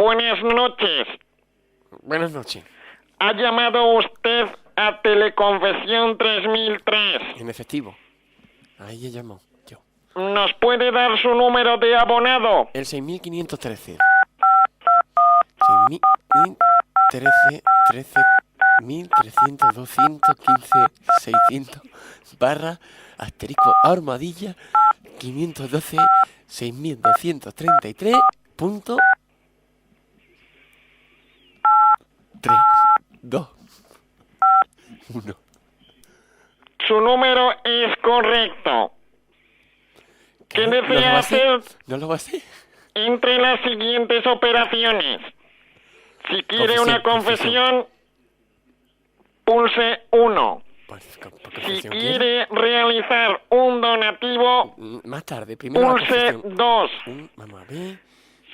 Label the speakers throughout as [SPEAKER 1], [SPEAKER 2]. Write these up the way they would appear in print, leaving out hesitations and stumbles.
[SPEAKER 1] Buenas noches.
[SPEAKER 2] Buenas noches.
[SPEAKER 1] Ha llamado usted a Teleconfesión 3003.
[SPEAKER 2] En efectivo. Ahí he llamado yo.
[SPEAKER 1] ¿Nos puede dar su número de abonado?
[SPEAKER 2] El 6513. 6013 1300 215 600 barra asterisco armadilla 512 6233 punto 3 2 1.
[SPEAKER 1] Su número es correcto. ¿Qué desea hacer?
[SPEAKER 2] ¿No lo va a hacer?
[SPEAKER 1] Entre las siguientes operaciones. Si quiere una confesión, pulse 1. Si quiere realizar un donativo,
[SPEAKER 2] más tarde, primero
[SPEAKER 1] pulse 2.
[SPEAKER 2] Vamos a ver.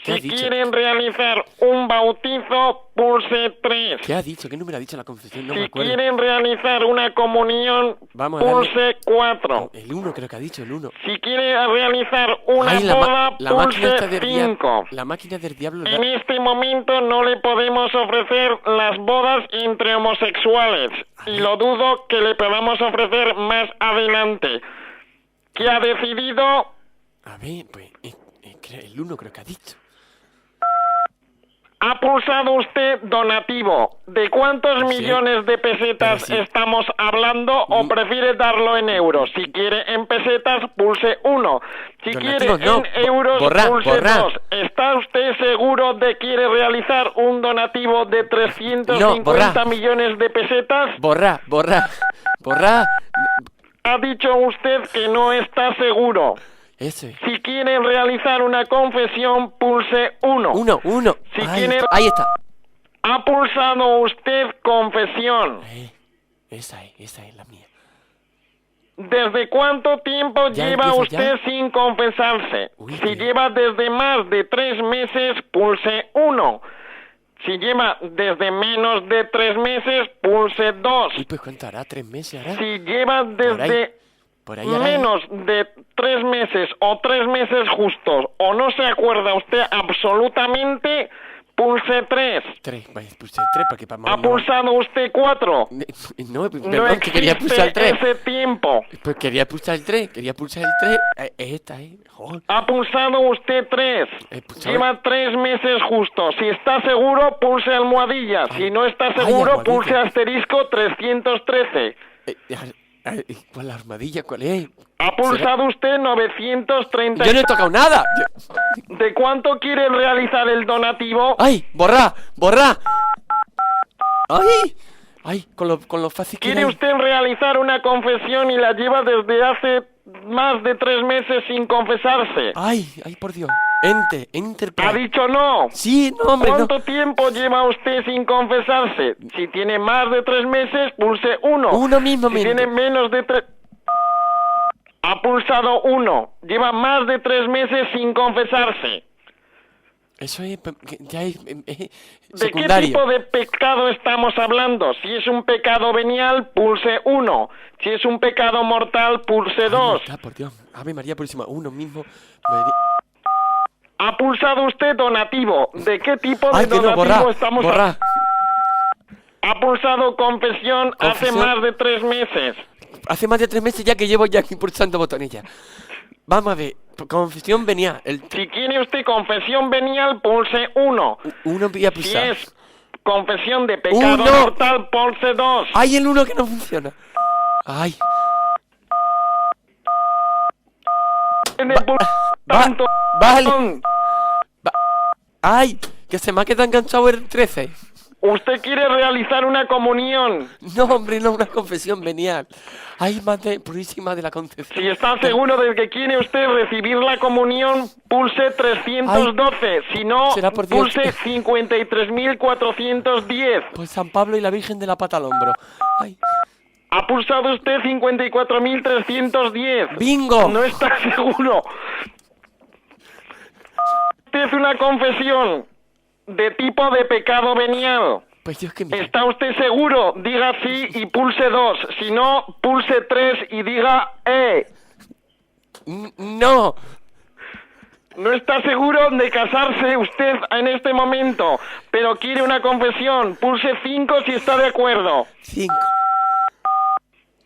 [SPEAKER 1] Si quieren realizar un bautizo, pulse 3.
[SPEAKER 2] ¿Qué ha dicho? ¿Qué número ha dicho la confesión? No me
[SPEAKER 1] Si
[SPEAKER 2] acuerdo.
[SPEAKER 1] quieren realizar una comunión,
[SPEAKER 2] Vamos a
[SPEAKER 1] pulse 4.
[SPEAKER 2] El 1 creo que ha dicho, el 1.
[SPEAKER 1] Si quiere realizar una
[SPEAKER 2] Ay,
[SPEAKER 1] boda,
[SPEAKER 2] la máquina está
[SPEAKER 1] pulse
[SPEAKER 2] del
[SPEAKER 1] 5.
[SPEAKER 2] La máquina del diablo.
[SPEAKER 1] En este momento no le podemos ofrecer las bodas entre homosexuales y lo dudo que le podamos ofrecer más adelante. ¿Qué ha decidido?
[SPEAKER 2] A ver, pues el 1 creo que ha dicho.
[SPEAKER 1] Ha pulsado usted donativo. ¿De cuántos millones de pesetas estamos hablando o prefiere darlo en euros? Si quiere en pesetas, pulse 1. Si quiere en euros, pulse 2. ¿Está usted seguro de que quiere realizar un donativo de 350 millones de pesetas?
[SPEAKER 2] Borra.
[SPEAKER 1] Ha dicho usted que no está seguro.
[SPEAKER 2] Ese.
[SPEAKER 1] Si quieren realizar una confesión, pulse 1.
[SPEAKER 2] 1. Ahí está.
[SPEAKER 1] Ha pulsado usted confesión.
[SPEAKER 2] Esa es la mía.
[SPEAKER 1] ¿Desde cuánto tiempo lleva usted sin confesarse? Si lleva desde más de 3 meses, pulse 1. Si lleva desde menos de 3 meses, pulse 2.
[SPEAKER 2] Uy, pues ¿cuánto hará? ¿3 meses hará?
[SPEAKER 1] Si lleva desde menos de 3 meses o 3 meses justos o no se acuerda usted absolutamente, pulse 3.
[SPEAKER 2] 3, vaya, pulse 3 porque para más.
[SPEAKER 1] ¿Ha pulsado usted 4?
[SPEAKER 2] No, perdón, que quería pulsar el 3.
[SPEAKER 1] ese tiempo.
[SPEAKER 2] Pues quería pulsar el 3, Esta, joder.
[SPEAKER 1] Ha pulsado usted 3. Lleva 3 meses justos. Si está seguro, pulse almohadilla. Si no está seguro, pulse asterisco 313.
[SPEAKER 2] ¿Cuál la armadilla? ¿Cuál es?
[SPEAKER 1] Ha pulsado usted 930.
[SPEAKER 2] Yo no he tocado nada.
[SPEAKER 1] ¿De cuánto quiere realizar el donativo?
[SPEAKER 2] ¡Ay! ¡Borra! ¡Ay! Con lo fácil que
[SPEAKER 1] ¿Quiere usted realizar una confesión y la lleva desde hace más de 3 meses sin confesarse?
[SPEAKER 2] ¡Ay, por Dios! Enter.
[SPEAKER 1] ¿Ha dicho no?
[SPEAKER 2] Sí, no, hombre,
[SPEAKER 1] ¿Cuánto tiempo lleva usted sin confesarse? Si tiene más de 3 meses, pulse 1.
[SPEAKER 2] 1 mismo.
[SPEAKER 1] Si tiene menos de 3... Ha pulsado 1. Lleva más de 3 meses sin confesarse.
[SPEAKER 2] Eso es... ya es
[SPEAKER 1] ¿De qué tipo de pecado estamos hablando? Si es un pecado venial, pulse 1. Si es un pecado mortal, pulse 2.
[SPEAKER 2] Por Dios. Ave María Purísima. 1 mismo.
[SPEAKER 1] Ha pulsado usted donativo. ¿De qué tipo de donativo estamos hablando? Ha pulsado confesión hace más de 3 meses.
[SPEAKER 2] Hace más de 3 meses ya que llevo aquí pulsando botones ya. Vamos a ver. Confesión venial.
[SPEAKER 1] Si quiere usted confesión venial, pulse 1.
[SPEAKER 2] 1 voy a pulsar.
[SPEAKER 1] Si es confesión de pecado mortal, pulse 2.
[SPEAKER 2] ¡Ay, el 1 que no funciona! ¡Ay! Vale. ¡Ay! Que se me ha quedado enganchado el 13.
[SPEAKER 1] ¿Usted quiere realizar una comunión?
[SPEAKER 2] No, hombre, no, una confesión venial. ¡Ay, Madre Purísima de la Concepción!
[SPEAKER 1] Si está seguro de que quiere usted recibir la comunión, pulse 312. Si no, pulse 53.410.
[SPEAKER 2] Pues San Pablo y la Virgen de la Pata al hombro. ¡Ay!
[SPEAKER 1] Ha pulsado usted 54.310.
[SPEAKER 2] ¡Bingo!
[SPEAKER 1] No está seguro. Usted es una confesión de tipo de pecado venial.
[SPEAKER 2] Pues Dios que me...
[SPEAKER 1] ¿Está usted seguro? Diga sí y pulse 2. Si no, pulse 3 y diga
[SPEAKER 2] No.
[SPEAKER 1] No está seguro de casarse usted en este momento, pero quiere una confesión. Pulse 5 si está de acuerdo.
[SPEAKER 2] 5.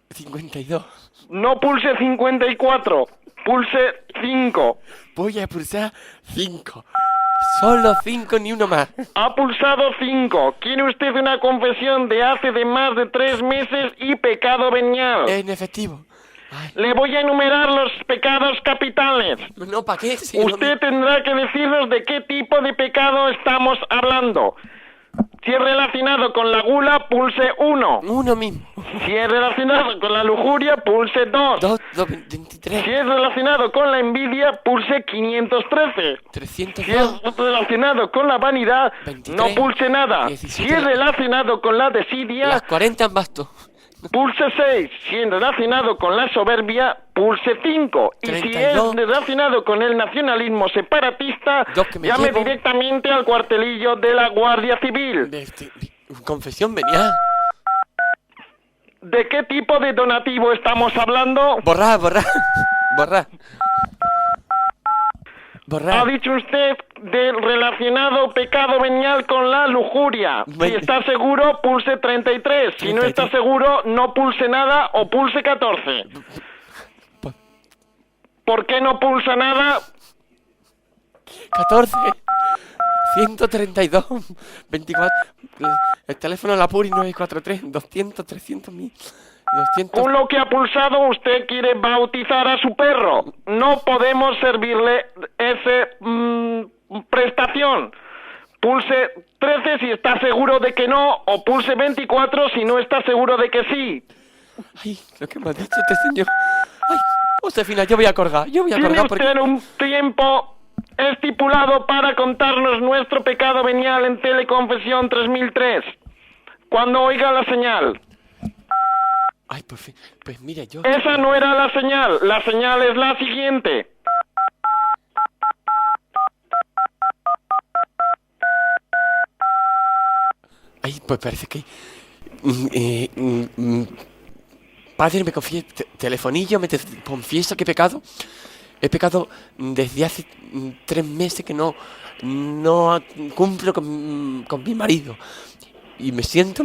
[SPEAKER 2] 52.
[SPEAKER 1] No pulse 54, pulse 5.
[SPEAKER 2] Voy a pulsar 5. Solo 5, ni uno más.
[SPEAKER 1] Ha pulsado 5. Quiere usted una confesión de hace de más de 3 meses y pecado venial.
[SPEAKER 2] En efectivo. Ay.
[SPEAKER 1] Le voy a enumerar los pecados capitales.
[SPEAKER 2] No, ¿para qué? Si
[SPEAKER 1] Usted tendrá que decirnos de qué tipo de pecado estamos hablando. Si es relacionado con la gula, pulse 1.
[SPEAKER 2] Uno mismo.
[SPEAKER 1] Si es relacionado con la lujuria, pulse 2.
[SPEAKER 2] 2, 23.
[SPEAKER 1] Si es relacionado con la envidia, pulse 513.
[SPEAKER 2] 302.
[SPEAKER 1] Si es relacionado con la vanidad,
[SPEAKER 2] 23,
[SPEAKER 1] no pulse nada.
[SPEAKER 2] 17.
[SPEAKER 1] Si es relacionado con la desidia,
[SPEAKER 2] Las 40 en basto.
[SPEAKER 1] pulse 6. Si es relacionado con la soberbia, pulse 5. Y si
[SPEAKER 2] 32.
[SPEAKER 1] es relacionado con el nacionalismo separatista,
[SPEAKER 2] Dos que me
[SPEAKER 1] llame
[SPEAKER 2] llevo.
[SPEAKER 1] directamente al cuartelillo de la Guardia Civil.
[SPEAKER 2] Confesión venía.
[SPEAKER 1] ¿De qué tipo de donativo estamos hablando?
[SPEAKER 2] Borrar.
[SPEAKER 1] Ha dicho usted del relacionado pecado venial con la lujuria. Si está seguro, pulse 33. Si no está seguro, no pulse nada o pulse 14. ¿Por qué no pulsa nada?
[SPEAKER 2] 14. 132. 24. El teléfono la Puri 943. 200, 300 mil. 200.
[SPEAKER 1] Con lo que ha pulsado, usted quiere bautizar a su perro. No podemos servirle esa prestación. Pulse 13 si está seguro de que no, o pulse 24 si no está seguro de que sí.
[SPEAKER 2] Ay, lo que me ha dicho este señor. Ay, Josefina, yo voy a colgar.
[SPEAKER 1] Tiene usted un tiempo estipulado para contarnos nuestro pecado venial en Teleconfesión 3003. Cuando oiga la señal.
[SPEAKER 2] Ay, pues mira, yo...
[SPEAKER 1] Esa no era la señal es la siguiente.
[SPEAKER 2] Ay, pues parece que... Padre, me confieso... Telefonillo, me confieso que he pecado. He pecado desde hace 3 meses que no cumplo con mi marido. Y me siento...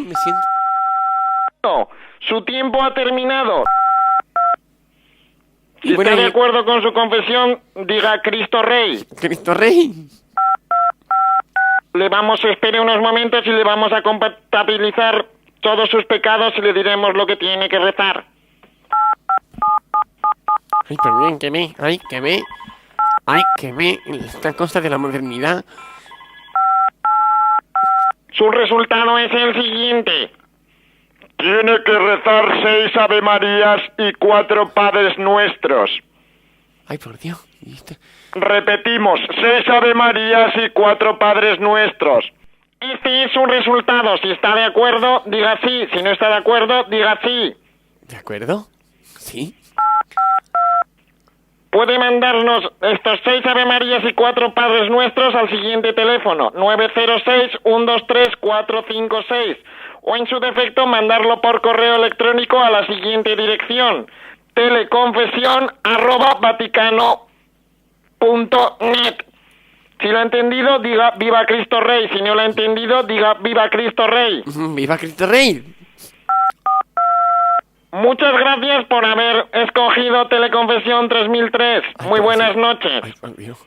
[SPEAKER 1] Su tiempo ha terminado. Si
[SPEAKER 2] bueno,
[SPEAKER 1] está de acuerdo con su confesión, diga Cristo Rey.
[SPEAKER 2] Cristo Rey.
[SPEAKER 1] Le vamos a esperar unos momentos y le vamos a compatibilizar todos sus pecados y le diremos lo que tiene que rezar.
[SPEAKER 2] Ay, pero bien, que ve esta cosa de la modernidad.
[SPEAKER 1] Su resultado es el siguiente. Tiene que rezar 6 Ave Marías y 4 Padres Nuestros.
[SPEAKER 2] Ay, por Dios.
[SPEAKER 1] Repetimos, 6 Ave Marías y 4 Padres Nuestros. Este es su resultado. Si está de acuerdo, diga sí. Si no está de acuerdo, diga sí.
[SPEAKER 2] ¿De acuerdo? Sí.
[SPEAKER 1] Puede mandarnos estos 6 Ave Marías y 4 Padres Nuestros al siguiente teléfono, 906-123-456. O en su defecto, mandarlo por correo electrónico a la siguiente dirección, teleconfesión@vaticano.net. Si lo ha entendido, diga Viva Cristo Rey. Si no lo ha entendido, diga Viva Cristo Rey.
[SPEAKER 2] ¡Viva Cristo Rey!
[SPEAKER 1] Muchas gracias por haber escogido Teleconfesión 3003. Muy buenas noches.
[SPEAKER 2] Ay, por Dios.